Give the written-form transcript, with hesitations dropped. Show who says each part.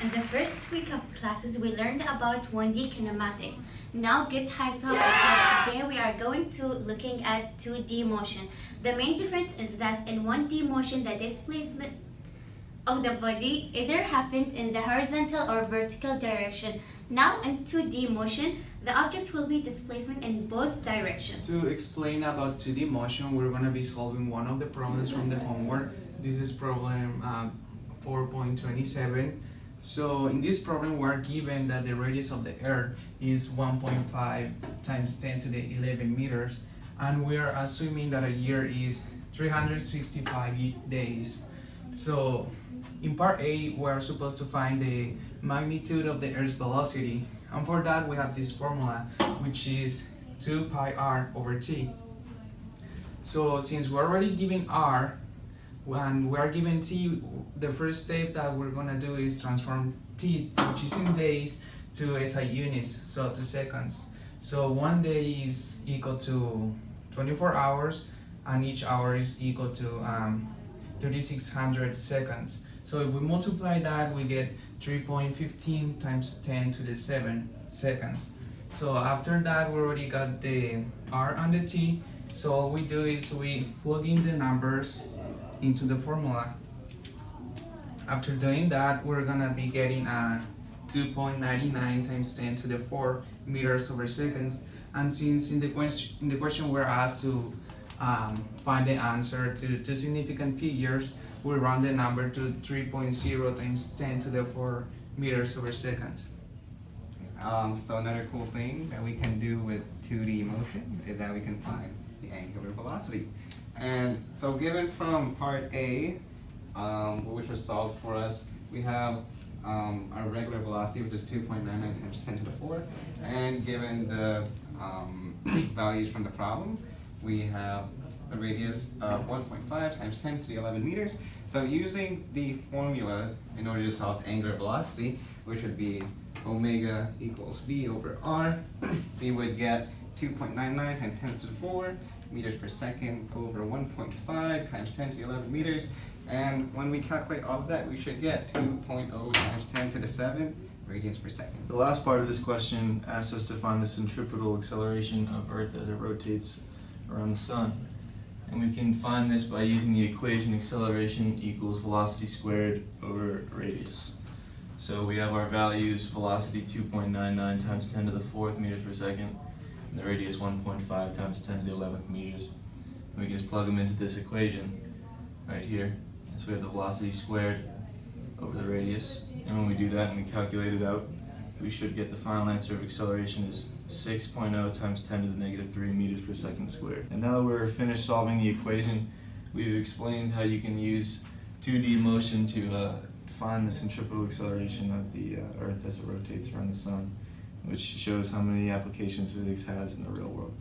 Speaker 1: In the first week of classes, we learned about 1D kinematics. Now get hyped up because today we are going to looking at 2D motion. The main difference is that in 1D motion, the displacement of the body either happened in the horizontal or vertical direction. Now in 2D motion, the object will be displacement in both directions.
Speaker 2: To explain about 2D motion, we're going to be solving one of the problems from the homework. This is problem 4.27. So in this problem, we're given that the radius of the Earth is 1.5 times 10 to the 11 meters, and we are assuming that a year is 365 days. So in part A, we're supposed to find the magnitude of the Earth's velocity, and for that we have this formula, which is 2 pi r over t. So since we're already given r, and we are given t, the first step that we're gonna do is transform t, which is in days, to SI units, so to seconds. So 1 day is equal to 24 hours, and each hour is equal to 3600 seconds. So if we multiply that, we get 3.15 times 10 to the 7 seconds. So after that, we already got the r and the t. So all we do is we plug in the numbers into the formula. After doing that, we're gonna be getting 2.99 times 10 to the 4 meters over seconds. And since in the question we're asked to find the answer to two significant figures, we round the number to 3.0 times 10 to the 4 meters over seconds.
Speaker 3: So another cool thing that we can do with 2D motion is that we can find the angular velocity. And so given from part A, which was solved for us, we have our regular velocity, which is 2.99 times 10 to the 4. And given the values from the problem, we have a radius of 1.5 times 10 to the 11 meters. So using the formula in order to solve angular velocity, which would be omega equals v over r, we would get 2.99 times 10 to the 4 meters per second over 1.5 times 10 to the 11 meters. And when we calculate all of that, we should get 2.0 times 10 to the 7 radians per second.
Speaker 4: The last part of this question asks us to find the centripetal acceleration of Earth as it rotates around the sun. And we can find this by using the equation acceleration equals velocity squared over radius. So we have our values: velocity 2.99 times 10 to the 4th meters per second, and the radius 1.5 times 10 to the 11th meters. And we can just plug them into this equation right here. So we have the velocity squared over the radius. And when we do that and we calculate it out, we should get the final answer of acceleration is 6.0 times 10 to the negative 3 meters per second squared. And now that we're finished solving the equation, we've explained how you can use 2D motion to find the centripetal acceleration of the Earth as it rotates around the sun, which shows how many applications physics has in the real world.